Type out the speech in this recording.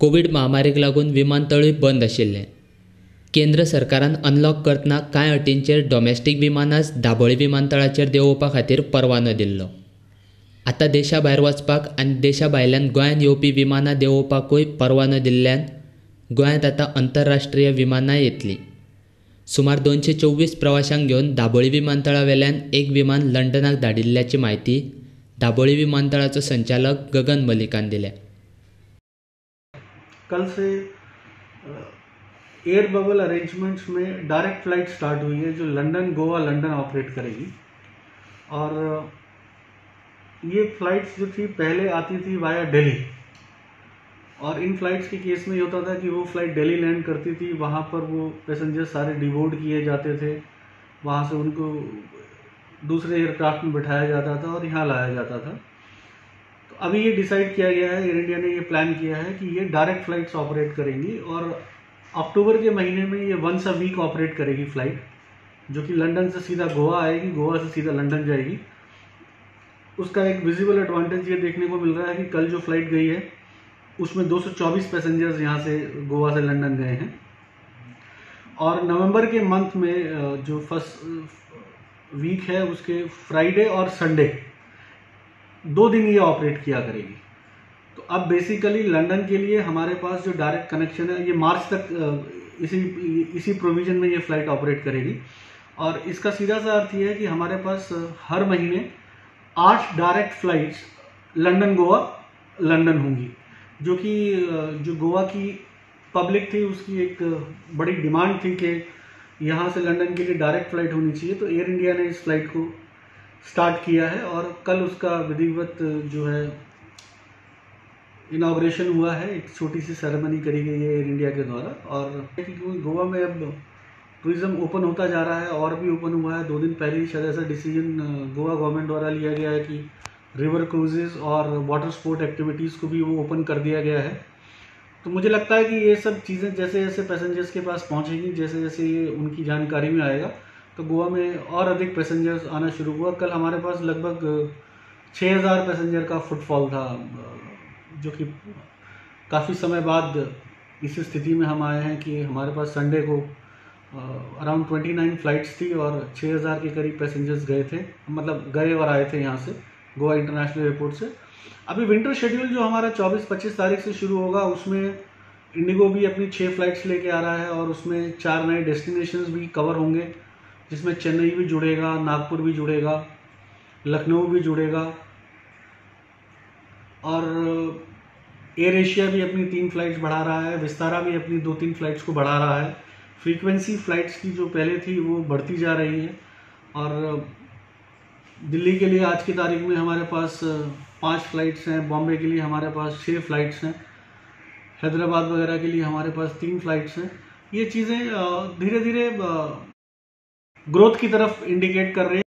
Covid महामारीक लागून विमानतळूय बंद आशिल्ले. केंद्र सरकारान अनलॉक करतना कांय अटींचेर डॉमेस्टीक विमानांच दाबोळी विमानतळाचेर देंवोवपा खातीर परवानो दिल्लो. आतां देशा भायर वचपाक आनी देशा भायल्यान गोंयांत येवपी विमानां देंवोवपाकूय परवानो दिल्ल्यान गोंयांत आतां आंतरराष्ट्रीय विमानां येतलीं. सुमार 224 प्रवाशांक घेवन दाबोळी विमानतळावेल्यान एक विमान लंडनाक धाडिल्ल्याची म्हायती दाबोळी विमानतळाचो संचालक गगन मलिकान दिल्या. कल से एयर बबल अरेंजमेंट्स में डायरेक्ट फ्लाइट स्टार्ट हुई है जो लंदन गोवा लंदन ऑपरेट करेगी. और ये फ्लाइट्स जो थी पहले आती थी वाया दिल्ली, और इन फ्लाइट्स के केस में ये होता था कि वो फ्लाइट दिल्ली लैंड करती थी, वहाँ पर वो पैसेंजर्स सारे डिबोर्ड किए जाते थे, वहाँ से उनको दूसरे एयरक्राफ्ट में बिठाया जाता था और यहाँ लाया जाता था. तो अभी ये डिसाइड किया गया है, एयर इंडिया ने ये प्लान किया है कि ये डायरेक्ट फ्लाइट्स ऑपरेट करेंगी और अक्टूबर के महीने में ये वंस अ वीक ऑपरेट करेगी फ्लाइट, जो कि लंदन से सीधा गोवा आएगी, गोवा से सीधा लंदन जाएगी. उसका एक विजिबल एडवांटेज ये देखने को मिल रहा है कि कल जो फ्लाइट गई है उसमें 224 पैसेंजर्स यहाँ से गोवा से लंदन गए हैं. और नवंबर के मंथ में जो फर्स्ट वीक है उसके फ्राइडे और संडे 2 दिन ये ऑपरेट किया करेगी. तो अब बेसिकली लंदन के लिए हमारे पास जो डायरेक्ट कनेक्शन है ये मार्च तक इसी प्रोविज़न में ये फ़्लाइट ऑपरेट करेगी. और इसका सीधा सा अर्थ ये है कि हमारे पास हर महीने 8 direct flights London Goa London होंगी, जो कि जो गोवा की पब्लिक थी उसकी एक बड़ी डिमांड थी कि यहाँ से लंदन के लिए डायरेक्ट फ़्लाइट होनी चाहिए. तो एयर इंडिया ने इस फ्लाइट को स्टार्ट किया है और कल उसका विधिवत जो है इनाग्रेशन हुआ है. एक छोटी सी सेरेमनी करी गई है एयर इंडिया के द्वारा. और क्योंकि गोवा में अब टूरिज़्म ओपन होता जा रहा है और भी ओपन हुआ है. 2 दिन पहले ही शायद ऐसा डिसीजन गोवा गवर्नमेंट द्वारा लिया गया है कि रिवर क्रूजेज़ और वाटर स्पोर्ट एक्टिविटीज़ को भी वो ओपन कर दिया गया है. तो मुझे लगता है कि ये सब चीज़ें जैसे जैसे पैसेंजर्स के पास पहुँचेंगी, जैसे जैसे ये उनकी जानकारी में आएगा, तो गोवा में और अधिक पैसेंजर्स आना शुरू हुआ. कल हमारे पास लगभग 6000 पैसेंजर का फुटफॉल था, जो कि काफ़ी समय बाद इस स्थिति में हम आए हैं कि हमारे पास संडे को अराउंड 29 फ़्लाइट्स थी और 6000 के करीब पैसेंजर्स गए थे, मतलब गए और आए थे यहाँ से गोवा इंटरनेशनल एयरपोर्ट से. अभी विंटर शेड्यूल जो हमारा 24-25 तारीख से शुरू होगा उसमें इंडिगो भी अपनी 6 फ़्लाइट्स लेके आ रहा है और उसमें 4 नए डेस्टिनेशंस भी कवर होंगे, जिसमें चेन्नई भी जुड़ेगा, नागपुर भी जुड़ेगा, लखनऊ भी जुड़ेगा. और एयर एशिया भी अपनी 3 फ़्लाइट्स बढ़ा रहा है, विस्तारा भी अपनी 2-3 फ़्लाइट्स को बढ़ा रहा है. फ्रीक्वेंसी फ़्लाइट्स की जो पहले थी वो बढ़ती जा रही है. और दिल्ली के लिए आज की तारीख में हमारे पास 5 फ़्लाइट्स हैं, बॉम्बे के लिए हमारे पास 6 फ़्लाइट्स हैं, हैदराबाद वगैरह के लिए हमारे पास 3 फ़्लाइट्स हैं. ये चीज़ें धीरे धीरे ग्रोथ की तरफ इंडिकेट कर रही हैं.